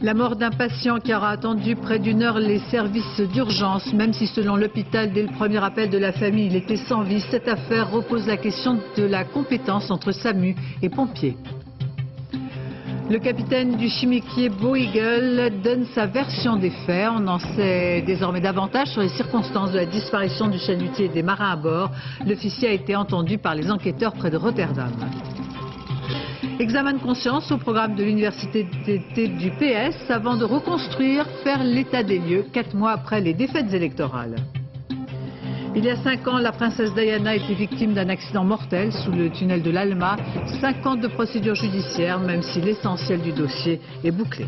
La mort d'un patient qui aura attendu près d'une heure les services d'urgence, même si selon l'hôpital, dès le premier appel de la famille, il était sans vie. Cette affaire repose la question de la compétence entre SAMU et pompiers. Le capitaine du chimiquier Beau Eagle donne sa version des faits. On en sait désormais davantage sur les circonstances de la disparition du chalutier et des marins à bord. L'officier a été entendu par les enquêteurs près de Rotterdam. Examen de conscience au programme de l'université d'été du PS avant de reconstruire, faire l'état des lieux 4 mois après les défaites électorales. Il y a 5 ans, la princesse Diana était victime d'un accident mortel sous le tunnel de l'Alma. 5 ans de procédure judiciaire, même si l'essentiel du dossier est bouclé.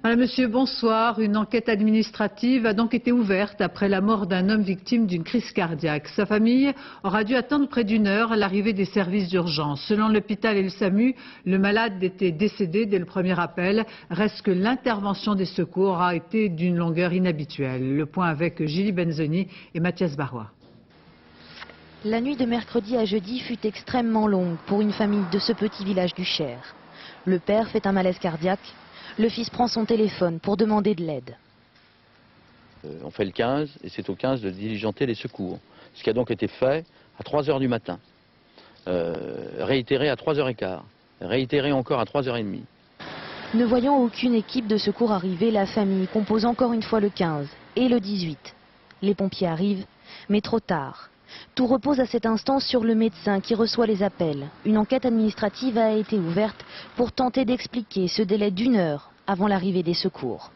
Madame, Monsieur, bonsoir. Une enquête administrative a donc été ouverte après la mort d'un homme victime d'une crise cardiaque. Sa famille aura dû attendre près d'une heure l'arrivée des services d'urgence. Selon l'hôpital et le SAMU, le malade était décédé dès le premier appel. Reste que l'intervention des secours a été d'une longueur inhabituelle. Le point avec Julie Benzoni et Mathias Barrois. La nuit de mercredi à jeudi fut extrêmement longue pour une famille de ce petit village du Cher. Le père fait un malaise cardiaque. Le fils prend son téléphone pour demander de l'aide. On fait le 15 et c'est au 15 de diligenter les secours. Ce qui a donc été fait à 3 h du matin, réitéré à 3 h 15, réitéré encore à 3 h 30. Ne voyant aucune équipe de secours arriver, la famille compose encore une fois le 15 et le 18. Les pompiers arrivent, mais trop tard. Tout repose à cet instant sur le médecin qui reçoit les appels. Une enquête administrative a été ouverte pour tenter d'expliquer ce délai d'1 heure avant l'arrivée des secours.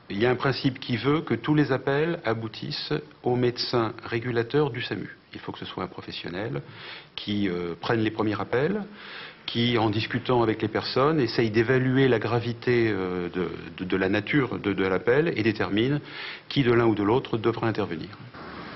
Il y a un principe qui veut que tous les appels aboutissent au médecin régulateur du SAMU. Il faut que ce soit un professionnel qui prenne les premiers appels, qui, en discutant avec les personnes, essaye d'évaluer la gravité de la nature de l'appel et détermine qui de l'un ou de l'autre devra intervenir.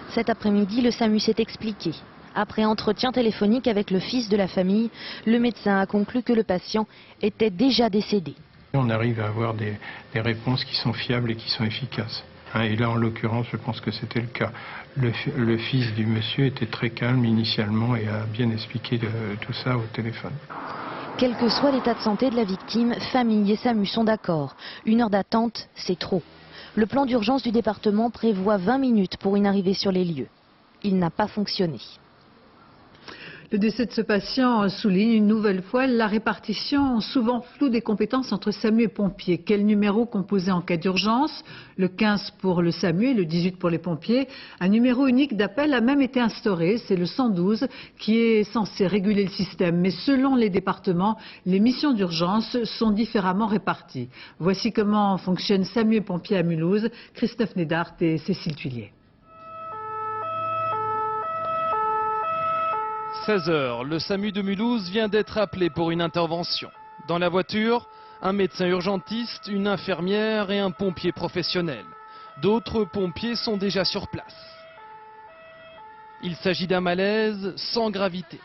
Cet après-midi, le SAMU s'est expliqué. Après entretien téléphonique avec le fils de la famille, le médecin a conclu que le patient était déjà décédé. On arrive à avoir des réponses qui sont fiables et qui sont efficaces. Et là, en l'occurrence, je pense que c'était le cas. Le fils du monsieur était très calme initialement et a bien expliqué tout ça au téléphone. Quel que soit l'état de santé de la victime, famille et SAMU sont d'accord. 1 heure d'attente, c'est trop. Le plan d'urgence du département prévoit 20 minutes pour une arrivée sur les lieux. Il n'a pas fonctionné. Le décès de ce patient souligne une nouvelle fois la répartition souvent floue des compétences entre SAMU et pompiers. Quel numéro composer en cas d'urgence? Le 15 pour le SAMU et le 18 pour les pompiers. Un numéro unique d'appel a même été instauré, c'est le 112 qui est censé réguler le système. Mais selon les départements, les missions d'urgence sont différemment réparties. Voici comment fonctionnent SAMU et pompiers à Mulhouse. Christophe Nédart et Cécile Tuillier. 16 h, le SAMU de Mulhouse vient d'être appelé pour une intervention. Dans la voiture, un médecin urgentiste, une infirmière et un pompier professionnel. D'autres pompiers sont déjà sur place. Il s'agit d'un malaise sans gravité.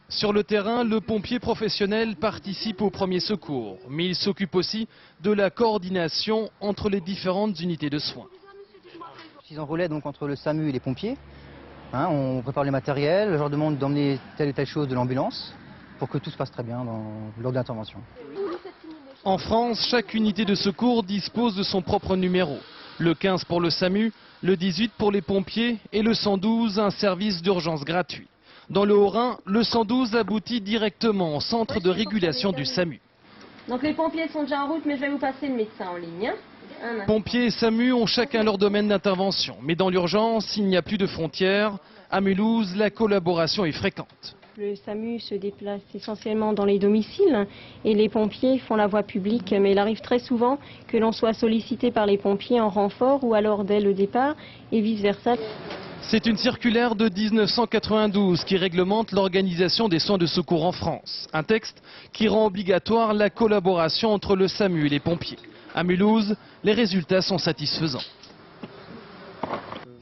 Sur le terrain, le pompier professionnel participe aux premiers secours, mais il s'occupe aussi de la coordination entre les différentes unités de soins. Ils ont relais donc entre le SAMU et les pompiers. On prépare le matériel, je leur demande d'emmener telle et telle chose de l'ambulance pour que tout se passe très bien lors de l'intervention. En France, chaque unité de secours dispose de son propre numéro. Le 15 pour le SAMU, le 18 pour les pompiers et le 112, un service d'urgence gratuit. Dans le Haut-Rhin, le 112 aboutit directement au centre de régulation du SAMU. Donc les pompiers sont déjà en route, mais je vais vous passer le médecin en ligne. Pompiers et SAMU ont chacun leur domaine d'intervention. Mais dans l'urgence, il n'y a plus de frontières. À Mulhouse, la collaboration est fréquente. Le SAMU se déplace essentiellement dans les domiciles et les pompiers font la voie publique. Mais il arrive très souvent que l'on soit sollicité par les pompiers en renfort ou alors dès le départ et vice-versa. C'est une circulaire de 1992 qui réglemente l'organisation des soins de secours en France. Un texte qui rend obligatoire la collaboration entre le SAMU et les pompiers. À Mulhouse, les résultats sont satisfaisants.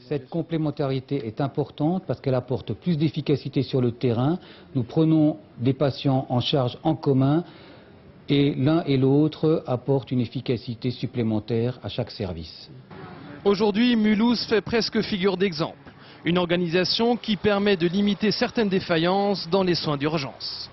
Cette complémentarité est importante parce qu'elle apporte plus d'efficacité sur le terrain. Nous prenons des patients en charge en commun et l'un et l'autre apportent une efficacité supplémentaire à chaque service. Aujourd'hui, Mulhouse fait presque figure d'exemple. Une organisation qui permet de limiter certaines défaillances dans les soins d'urgence.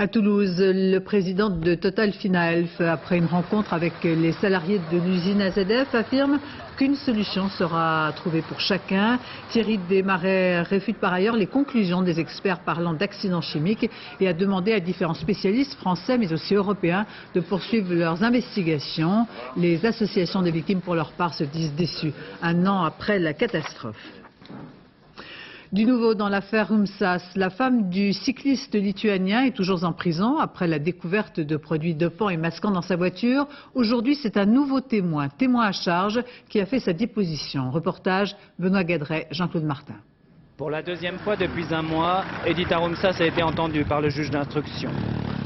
À Toulouse, le président de Total Finaelf, après une rencontre avec les salariés de l'usine AZF, affirme qu'une solution sera trouvée pour chacun. Thierry Desmarais réfute par ailleurs les conclusions des experts parlant d'accidents chimiques et a demandé à différents spécialistes français mais aussi européens de poursuivre leurs investigations. Les associations des victimes pour leur part se disent déçues un an après la catastrophe. Du nouveau dans l'affaire Rumsas, la femme du cycliste lituanien est toujours en prison après la découverte de produits dopants et masquants dans sa voiture. Aujourd'hui, c'est un nouveau témoin à charge, qui a fait sa déposition. Reportage Benoît Gadret, Jean-Claude Martin. Pour la deuxième fois depuis un mois, Edita Rumsas a été entendue par le juge d'instruction.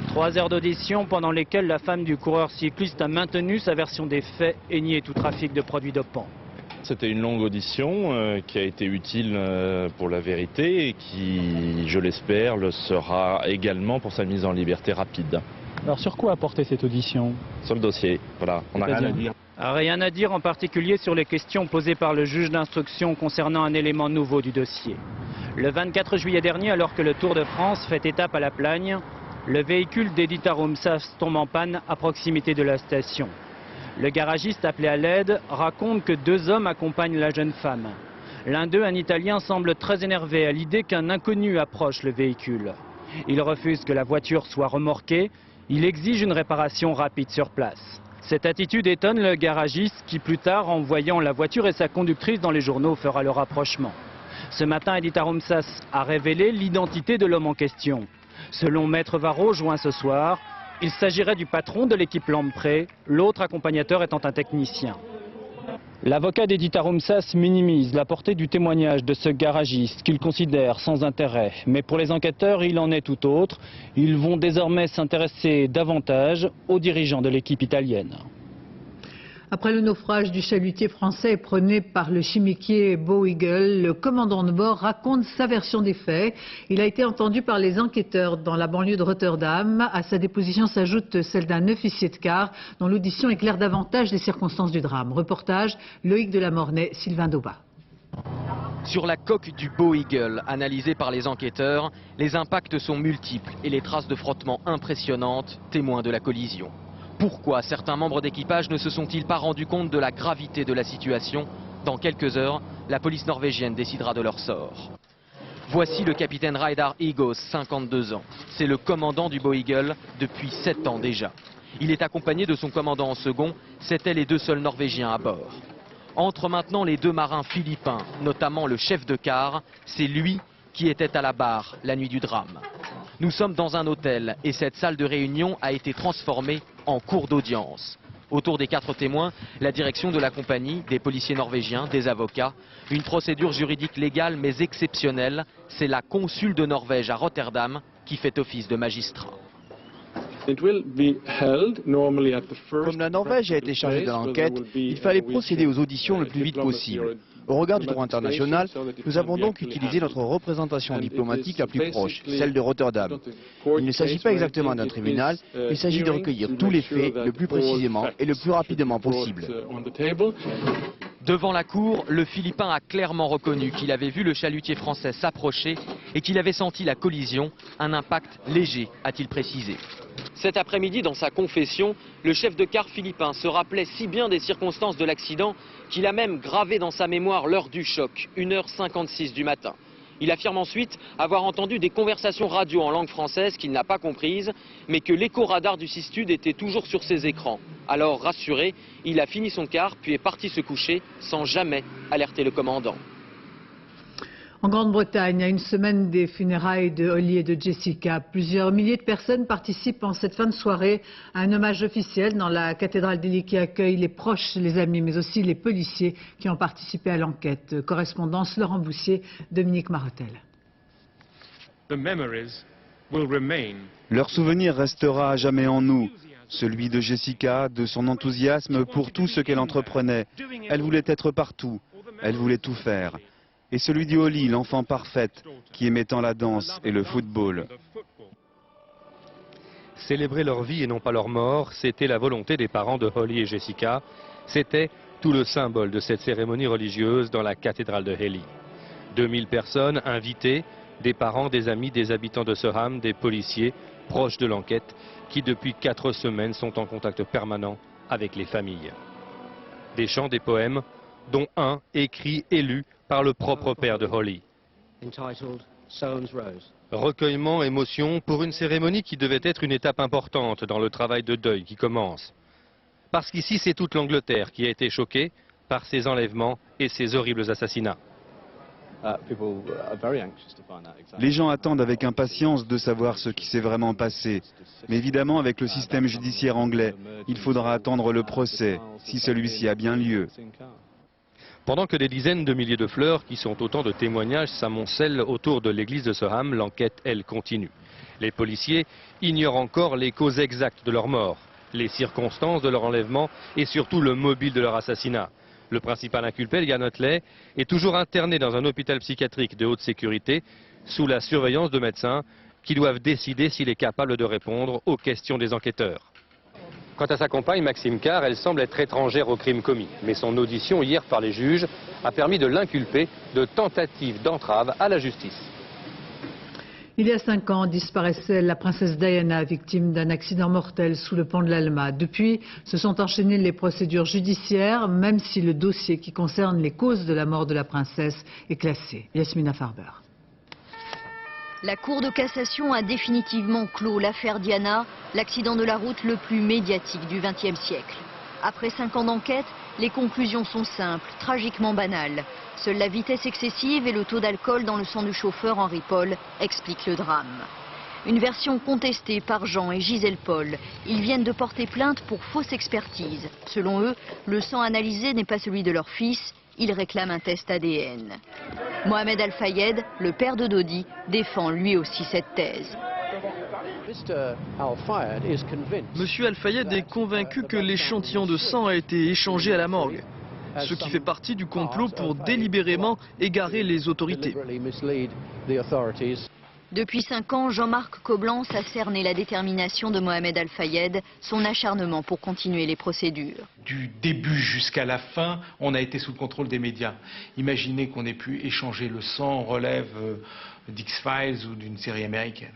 3 heures d'audition pendant lesquelles la femme du coureur cycliste a maintenu sa version des faits et nié tout trafic de produits dopants. C'était une longue audition qui a été utile pour la vérité et qui, je l'espère, le sera également pour sa mise en liberté rapide. Alors sur quoi a porté cette audition? Sur le dossier, voilà, on n'a rien à dire. Rien à dire en particulier sur les questions posées par le juge d'instruction concernant un élément nouveau du dossier. Le 24 juillet dernier, alors que le Tour de France fait étape à La Plagne, le véhicule d'Edita Rumsas tombe en panne à proximité de la station. Le garagiste appelé à l'aide raconte que 2 hommes accompagnent la jeune femme. L'un d'eux, un Italien, semble très énervé à l'idée qu'un inconnu approche le véhicule. Il refuse que la voiture soit remorquée. Il exige une réparation rapide sur place. Cette attitude étonne le garagiste qui, plus tard, en voyant la voiture et sa conductrice dans les journaux, fera le rapprochement. Ce matin, Edita Rumsas a révélé l'identité de l'homme en question. Selon Maître Varro, joint ce soir, il s'agirait du patron de l'équipe Lamprey, l'autre accompagnateur étant un technicien. L'avocat d'Edita Rumsas minimise la portée du témoignage de ce garagiste qu'il considère sans intérêt. Mais pour les enquêteurs, il en est tout autre. Ils vont désormais s'intéresser davantage aux dirigeants de l'équipe italienne. Après le naufrage du chalutier français prôné par le chimiquier Bo Eagle, le commandant de bord raconte sa version des faits. Il a été entendu par les enquêteurs dans la banlieue de Rotterdam. À sa déposition s'ajoute celle d'un officier de quart dont l'audition éclaire davantage les circonstances du drame. Reportage Loïc Delamornay, Sylvain Daubat. Sur la coque du Bo Eagle, analysée par les enquêteurs, les impacts sont multiples et les traces de frottement impressionnantes, témoins de la collision. Pourquoi certains membres d'équipage ne se sont-ils pas rendus compte de la gravité de la situation? Dans quelques heures, la police norvégienne décidera de leur sort. Voici le capitaine Reidar Egås, 52 ans. C'est le commandant du Bo Eagle depuis 7 ans déjà. Il est accompagné de son commandant en second, c'étaient les 2 seuls Norvégiens à bord. Entrent maintenant les 2 marins philippins, notamment le chef de quart, c'est lui qui était à la barre la nuit du drame. Nous sommes dans un hôtel et cette salle de réunion a été transformée en cour d'audience. Autour des 4 témoins, la direction de la compagnie, des policiers norvégiens, des avocats. Une procédure juridique légale mais exceptionnelle. C'est la consul de Norvège à Rotterdam qui fait office de magistrat. Comme la Norvège a été chargée de l'enquête, il fallait procéder aux auditions le plus vite possible. Au regard du droit international, nous avons donc utilisé notre représentation diplomatique la plus proche, celle de Rotterdam. Il ne s'agit pas exactement d'un tribunal, il s'agit de recueillir tous les faits le plus précisément et le plus rapidement possible. Devant la cour, le Philippin a clairement reconnu qu'il avait vu le chalutier français s'approcher et qu'il avait senti la collision, un impact léger, a-t-il précisé. Cet après-midi, dans sa confession, le chef de quart philippin se rappelait si bien des circonstances de l'accident qu'il a même gravé dans sa mémoire l'heure du choc, 1h56 du matin. Il affirme ensuite avoir entendu des conversations radio en langue française qu'il n'a pas comprises, mais que l'écho-radar du Sistud était toujours sur ses écrans. Alors, rassuré, il a fini son quart, puis est parti se coucher, sans jamais alerter le commandant. En Grande-Bretagne, à une semaine des funérailles de Holly et de Jessica, plusieurs milliers de personnes participent en cette fin de soirée à un hommage officiel dans la cathédrale d'Ely qui accueille les proches, les amis, mais aussi les policiers qui ont participé à l'enquête. Correspondance Laurent Boussier, Dominique Marotel. Leur souvenir restera à jamais en nous. Celui de Jessica, de son enthousiasme pour tout ce qu'elle entreprenait. Elle voulait être partout, elle voulait tout faire. Et celui de Holly, l'enfant parfaite, qui aimait tant la danse et le football. Célébrer leur vie et non pas leur mort, c'était la volonté des parents de Holly et Jessica. C'était tout le symbole de cette cérémonie religieuse dans la cathédrale de Ely. 2000 personnes invitées, des parents, des amis, des habitants de Surham, des policiers proches de l'enquête, qui depuis 4 semaines sont en contact permanent avec les familles. Des chants, des poèmes, dont un écrit et lu par le propre père de Holly. Recueillement, émotion pour une cérémonie qui devait être une étape importante dans le travail de deuil qui commence. Parce qu'ici, c'est toute l'Angleterre qui a été choquée par ces enlèvements et ces horribles assassinats. Les gens attendent avec impatience de savoir ce qui s'est vraiment passé. Mais évidemment, avec le système judiciaire anglais, il faudra attendre le procès, si celui-ci a bien lieu. Pendant que des dizaines de milliers de fleurs, qui sont autant de témoignages, s'amoncellent autour de l'église de Soham, l'enquête, elle, continue. Les policiers ignorent encore les causes exactes de leur mort, les circonstances de leur enlèvement et surtout le mobile de leur assassinat. Le principal inculpé, Ian Otley, est toujours interné dans un hôpital psychiatrique de haute sécurité, sous la surveillance de médecins qui doivent décider s'il est capable de répondre aux questions des enquêteurs. Quant à sa compagne, Maxime Carr, elle semble être étrangère au crime commis. Mais son audition hier par les juges a permis de l'inculper de tentative d'entrave à la justice. Il y a 5 ans, disparaissait la princesse Diana, victime d'un accident mortel sous le pont de l'Alma. Depuis, se sont enchaînées les procédures judiciaires, même si le dossier qui concerne les causes de la mort de la princesse est classé. Yasmina Farber. La Cour de cassation a définitivement clos l'affaire Diana, l'accident de la route le plus médiatique du XXe siècle. Après 5 ans d'enquête, les conclusions sont simples, tragiquement banales. Seule la vitesse excessive et le taux d'alcool dans le sang du chauffeur Henri Paul expliquent le drame. Une version contestée par Jean et Gisèle Paul. Ils viennent de porter plainte pour fausse expertise. Selon eux, le sang analysé n'est pas celui de leur fils. Ils réclament un test ADN. Mohamed Al-Fayed, le père de Dodi, défend lui aussi cette thèse. Monsieur Al-Fayed est convaincu que l'échantillon de sang a été échangé à la morgue, ce qui fait partie du complot pour délibérément égarer les autorités. Depuis 5 ans, Jean-Marc Coblence a cerné la détermination de Mohamed Al-Fayed, son acharnement pour continuer les procédures. Du début jusqu'à la fin, on a été sous le contrôle des médias. Imaginez qu'on ait pu échanger le sang, relève d'X-Files ou d'une série américaine.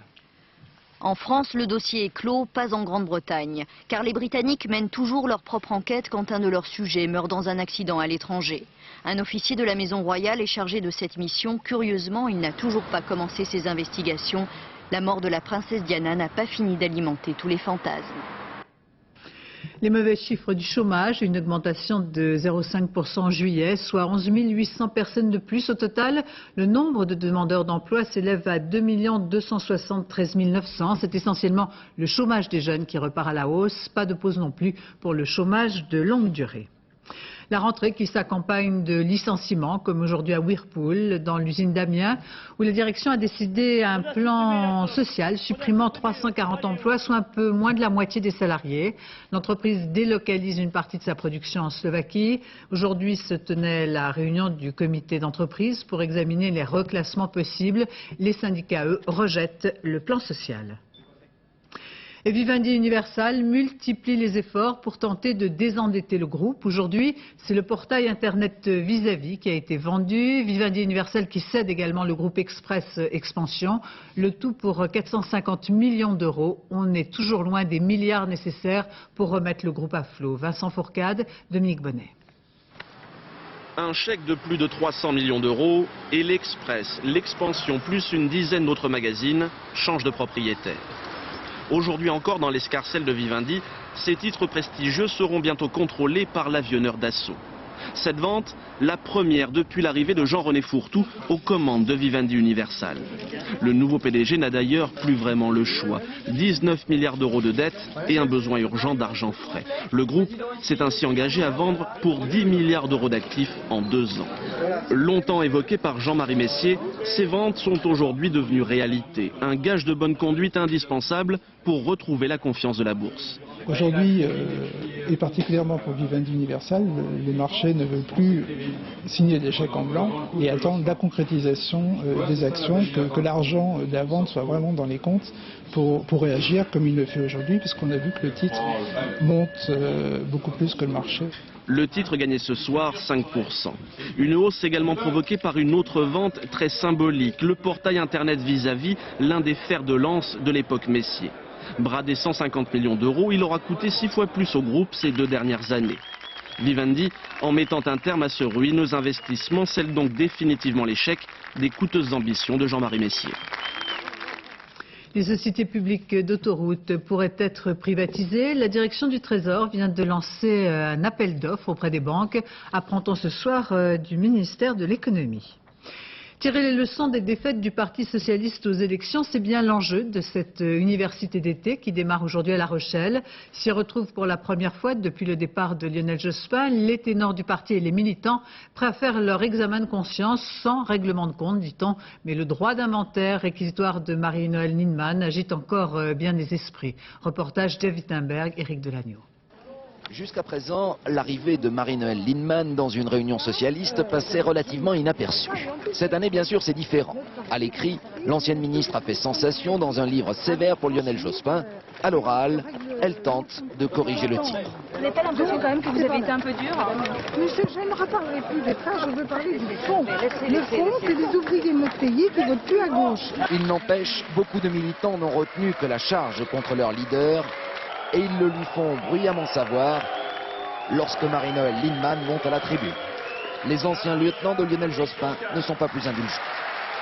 En France, le dossier est clos, pas en Grande-Bretagne, car les Britanniques mènent toujours leur propre enquête quand un de leurs sujets meurt dans un accident à l'étranger. Un officier de la Maison Royale est chargé de cette mission. Curieusement, il n'a toujours pas commencé ses investigations. La mort de la princesse Diana n'a pas fini d'alimenter tous les fantasmes. Les mauvais chiffres du chômage, une augmentation de 0,5% en juillet, soit 11 800 personnes de plus au total. Le nombre de demandeurs d'emploi s'élève à 2 273 900. C'est essentiellement le chômage des jeunes qui repart à la hausse. Pas de pause non plus pour le chômage de longue durée. La rentrée qui s'accompagne de licenciements, comme aujourd'hui à Whirlpool, dans l'usine d'Amiens, où la direction a décidé un plan social supprimant 340 emplois, soit un peu moins de la moitié des salariés. L'entreprise délocalise une partie de sa production en Slovaquie. Aujourd'hui se tenait la réunion du comité d'entreprise pour examiner les reclassements possibles. Les syndicats, eux, rejettent le plan social. Et Vivendi Universal multiplie les efforts pour tenter de désendetter le groupe. Aujourd'hui, c'est le portail internet Vis-à-Vis qui a été vendu. Vivendi Universal qui cède également le groupe Express Expansion. Le tout pour 450 millions d'euros. On est toujours loin des milliards nécessaires pour remettre le groupe à flot. Vincent Fourcade, Dominique Bonnet. Un chèque de plus de 300 millions d'euros et l'Express, l'Expansion plus une dizaine d'autres magazines changent de propriétaire. Aujourd'hui encore, dans l'escarcelle de Vivendi, ces titres prestigieux seront bientôt contrôlés par l'avionneur Dassault. Cette vente, la première depuis l'arrivée de Jean-René Fourtou aux commandes de Vivendi Universal. Le nouveau PDG n'a d'ailleurs plus vraiment le choix. 19 milliards d'euros de dettes et un besoin urgent d'argent frais. Le groupe s'est ainsi engagé à vendre pour 10 milliards d'euros d'actifs en 2 ans. Longtemps évoquées par Jean-Marie Messier, ces ventes sont aujourd'hui devenues réalité. Un gage de bonne conduite indispensable pour retrouver la confiance de la bourse. Aujourd'hui, et particulièrement pour Vivendi Universal, les marchés ne veulent plus signer des chèques en blanc et attendent la concrétisation des actions, que l'argent de la vente soit vraiment dans les comptes pour réagir comme il le fait aujourd'hui, puisqu'on a vu que le titre monte beaucoup plus que le marché. Le titre gagnait ce soir 5%. Une hausse également provoquée par une autre vente très symbolique, le portail internet Vis-à-Vis, l'un des fers de lance de l'époque Messier. Bradé 150 millions d'euros, il aura coûté 6 fois plus au groupe ces 2 dernières années. Vivendi, en mettant un terme à ce ruineux investissement, scelle donc définitivement l'échec des coûteuses ambitions de Jean-Marie Messier. Les sociétés publiques d'autoroutes pourraient être privatisées. La direction du Trésor vient de lancer un appel d'offres auprès des banques, apprend-on ce soir du ministère de l'économie. Tirer les leçons des défaites du Parti socialiste aux élections, c'est bien l'enjeu de cette université d'été qui démarre aujourd'hui à La Rochelle. S'y retrouvent pour la première fois depuis le départ de Lionel Jospin les ténors du parti et les militants prêts à faire leur examen de conscience sans règlement de compte, dit-on. Mais le droit d'inventaire, réquisitoire de Marie-Noëlle Lienemann, agite encore bien les esprits. Reportage Jeff Wittenberg, Éric Delagneau. Jusqu'à présent, l'arrivée de Marie-Noëlle Lienemann dans une réunion socialiste passait relativement inaperçue. Cette année, bien sûr, c'est différent. À l'écrit, l'ancienne ministre a fait sensation dans un livre sévère pour Lionel Jospin. À l'oral, elle tente de corriger le tir. Vous n'avez pas l'impression quand même que vous avez été un peu dur? Monsieur, je ne reparlerai plus des trains, je veux parler du fond. Le fond, c'est les ouvriers de notre pays qui votent plus à gauche. Il n'empêche, beaucoup de militants n'ont retenu que la charge contre leur leader. Et ils le lui font bruyamment savoir lorsque Marie-Noëlle Lienemann monte à la tribune. Les anciens lieutenants de Lionel Jospin ne sont pas plus indulgents.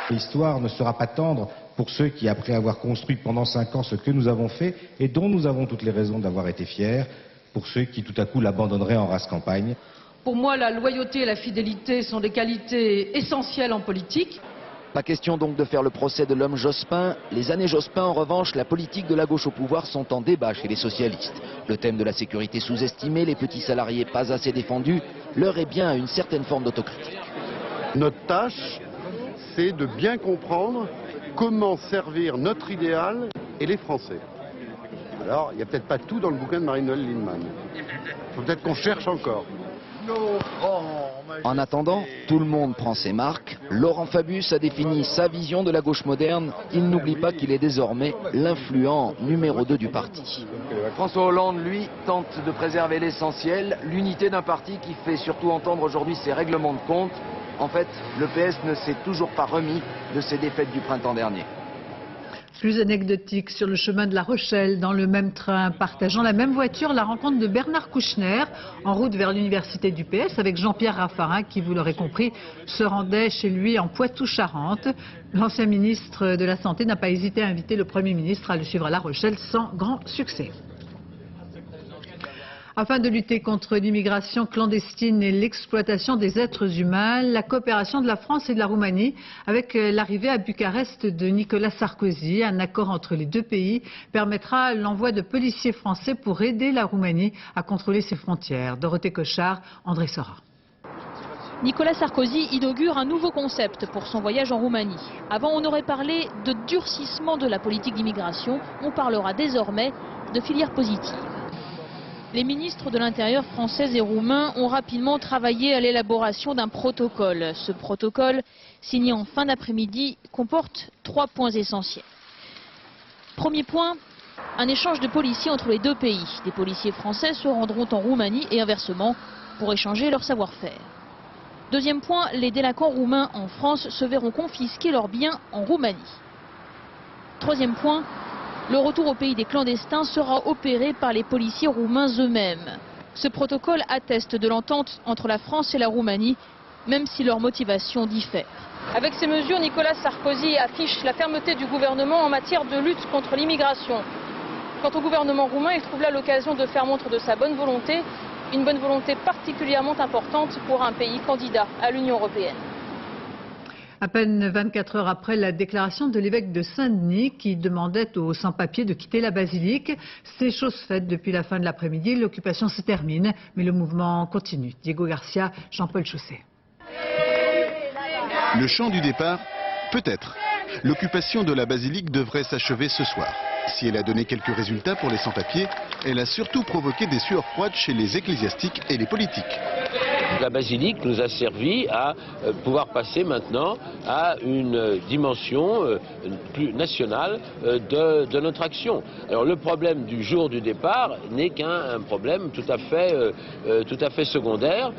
L'histoire ne sera pas tendre pour ceux qui, après avoir construit pendant 5 ans ce que nous avons fait et dont nous avons toutes les raisons d'avoir été fiers, pour ceux qui tout à coup l'abandonneraient en rase campagne. Pour moi, la loyauté et la fidélité sont des qualités essentielles en politique. Pas question donc de faire le procès de l'homme Jospin. Les années Jospin, en revanche, la politique de la gauche au pouvoir sont en débat chez les socialistes. Le thème de la sécurité sous-estimée, les petits salariés pas assez défendus, l'heure est bien à une certaine forme d'autocritique. Notre tâche, c'est de bien comprendre comment servir notre idéal et les Français. Alors, il n'y a peut-être pas tout dans le bouquin de Marie-Noëlle Lienemann. Il faut peut-être qu'on cherche encore. En attendant, tout le monde prend ses marques. Laurent Fabius a défini sa vision de la gauche moderne. Il n'oublie pas qu'il est désormais l'influent numéro 2 du parti. François Hollande, lui, tente de préserver l'essentiel, l'unité d'un parti qui fait surtout entendre aujourd'hui ses règlements de compte. En fait, le PS ne s'est toujours pas remis de ses défaites du printemps dernier. Plus anecdotique, sur le chemin de La Rochelle, dans le même train, partageant la même voiture, la rencontre de Bernard Kouchner, en route vers l'université du PS, avec Jean-Pierre Raffarin, qui, vous l'aurez compris, se rendait chez lui en Poitou-Charentes. L'ancien ministre de la Santé n'a pas hésité à inviter le Premier ministre à le suivre à La Rochelle, sans grand succès. Afin de lutter contre l'immigration clandestine et l'exploitation des êtres humains, la coopération de la France et de la Roumanie, avec l'arrivée à Bucarest de Nicolas Sarkozy, un accord entre les deux pays, permettra l'envoi de policiers français pour aider la Roumanie à contrôler ses frontières. Dorothée Cochard, André Sora. Nicolas Sarkozy inaugure un nouveau concept pour son voyage en Roumanie. Avant, on aurait parlé de durcissement de la politique d'immigration. On parlera désormais de filière positive. Les ministres de l'Intérieur français et roumains ont rapidement travaillé à l'élaboration d'un protocole. Ce protocole, signé en fin d'après-midi, comporte 3 points essentiels. Premier point, un échange de policiers entre les deux pays. Des policiers français se rendront en Roumanie et inversement pour échanger leur savoir-faire. Deuxième point, les délinquants roumains en France se verront confisquer leurs biens en Roumanie. Troisième point, le retour au pays des clandestins sera opéré par les policiers roumains eux-mêmes. Ce protocole atteste de l'entente entre la France et la Roumanie, même si leurs motivations diffèrent. Avec ces mesures, Nicolas Sarkozy affiche la fermeté du gouvernement en matière de lutte contre l'immigration. Quant au gouvernement roumain, il trouve là l'occasion de faire montre de sa bonne volonté, une bonne volonté particulièrement importante pour un pays candidat à l'Union européenne. À peine 24 heures après la déclaration de l'évêque de Saint-Denis qui demandait aux sans-papiers de quitter la basilique, c'est chose faite depuis la fin de l'après-midi. L'occupation se termine, mais le mouvement continue. Diego Garcia, Jean-Paul Chausset. Le chant du départ, peut-être. L'occupation de la basilique devrait s'achever ce soir. Si elle a donné quelques résultats pour les sans-papiers, elle a surtout provoqué des sueurs froides chez les ecclésiastiques et les politiques. La basilique nous a servi à pouvoir passer maintenant à une dimension plus nationale de notre action. Alors le problème du jour du départ n'est qu'un problème tout à fait secondaire.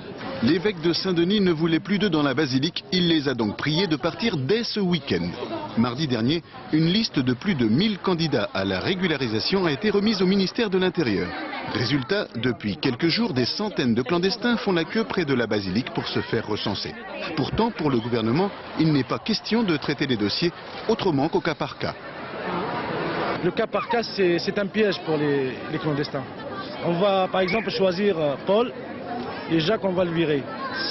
L'évêque de Saint-Denis ne voulait plus d'eux dans la basilique, il les a donc priés de partir dès ce week-end. Mardi dernier, une liste de plus de 1000 candidats à la régularisation a été remise au ministère de l'Intérieur. Résultat, depuis quelques jours, des centaines de clandestins font la queue près de la basilique pour se faire recenser. Pourtant, pour le gouvernement, il n'est pas question de traiter les dossiers autrement qu'au cas par cas. Le cas par cas, c'est un piège pour les clandestins. On va par exemple choisir Paul et Jacques, on va le virer.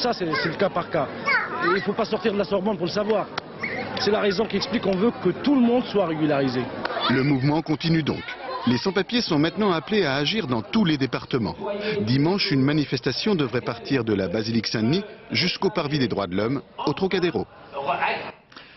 Ça, c'est le cas par cas. Et il ne faut pas sortir de la Sorbonne pour le savoir. C'est la raison qui explique qu'on veut que tout le monde soit régularisé. Le mouvement continue donc. Les sans-papiers sont maintenant appelés à agir dans tous les départements. Dimanche, une manifestation devrait partir de la basilique Saint-Denis jusqu'au parvis des droits de l'homme, au Trocadéro.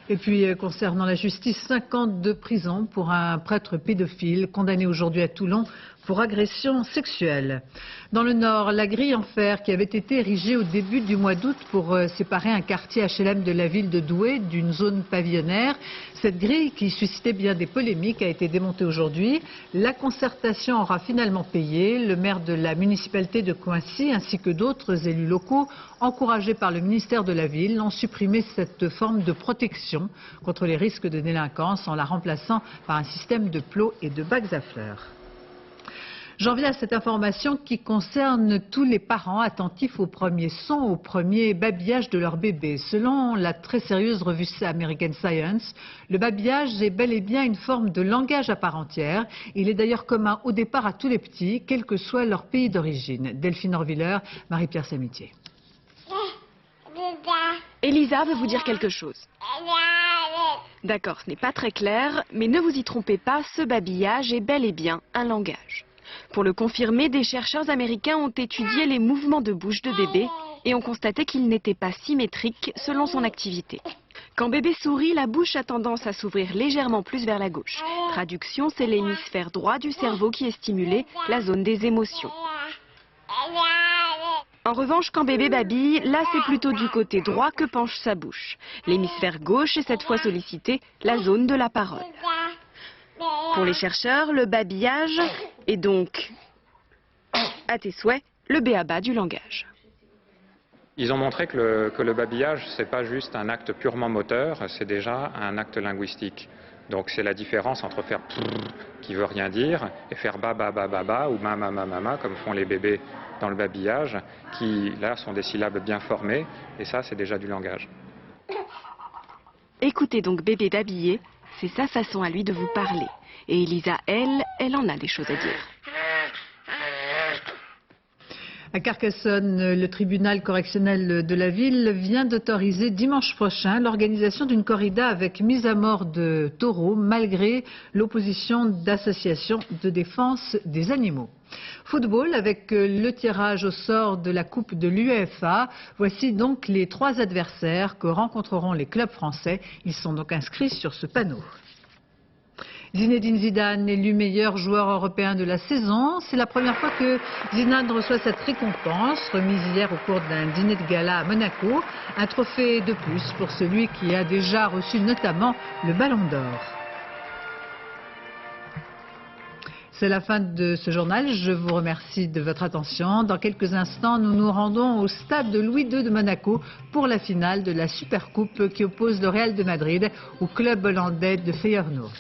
Et puis, concernant la justice, 5 ans de prison pour un prêtre pédophile condamné aujourd'hui à Toulon pour agression sexuelle. Dans le Nord, la grille en fer qui avait été érigée au début du mois d'août pour séparer un quartier HLM de la ville de Douai d'une zone pavillonnaire. Cette grille qui suscitait bien des polémiques a été démontée aujourd'hui. La concertation aura finalement payé. Le maire de la municipalité de Coincy ainsi que d'autres élus locaux, encouragés par le ministère de la Ville, ont supprimé cette forme de protection contre les risques de délinquance en la remplaçant par un système de plots et de bacs à fleurs. J'en viens à cette information qui concerne tous les parents attentifs aux premiers sons, au premier babillage de leur bébé. Selon la très sérieuse revue American Science, le babillage est bel et bien une forme de langage à part entière. Il est d'ailleurs commun au départ à tous les petits, quel que soit leur pays d'origine. Delphine Orviller, Marie-Pierre Samitier. Elisa veut vous dire quelque chose. D'accord, ce n'est pas très clair, mais ne vous y trompez pas, ce babillage est bel et bien un langage. Pour le confirmer, des chercheurs américains ont étudié les mouvements de bouche de bébé et ont constaté qu'ils n'étaient pas symétriques selon son activité. Quand bébé sourit, la bouche a tendance à s'ouvrir légèrement plus vers la gauche. Traduction, c'est l'hémisphère droit du cerveau qui est stimulé, la zone des émotions. En revanche, quand bébé babille, là c'est plutôt du côté droit que penche sa bouche. L'hémisphère gauche est cette fois sollicité, la zone de la parole. Pour les chercheurs, le babillage est donc, à tes souhaits, le b.a.-ba du langage. Ils ont montré que le babillage, ce n'est pas juste un acte purement moteur, c'est déjà un acte linguistique. Donc c'est la différence entre faire qui veut rien dire et faire ba ba ba ba ba ou ma ma ma ma ma comme font les bébés dans le babillage, qui là sont des syllabes bien formées et ça c'est déjà du langage. Écoutez donc bébé babiller, c'est sa façon à lui de vous parler. Et Elisa, elle en a des choses à dire. À Carcassonne, le tribunal correctionnel de la ville vient d'autoriser dimanche prochain l'organisation d'une corrida avec mise à mort de taureaux malgré l'opposition d'associations de défense des animaux. Football avec le tirage au sort de la Coupe de l'UEFA. Voici donc les 3 adversaires que rencontreront les clubs français. Ils sont donc inscrits sur ce panneau. Zinedine Zidane élu meilleur joueur européen de la saison. C'est la première fois que Zidane reçoit cette récompense, remise hier au cours d'un dîner de gala à Monaco. Un trophée de plus pour celui qui a déjà reçu notamment le Ballon d'Or. C'est la fin de ce journal. Je vous remercie de votre attention. Dans quelques instants, nous nous rendons au stade de Louis II de Monaco pour la finale de la Supercoupe qui oppose le Real de Madrid au club hollandais de Feyenoord.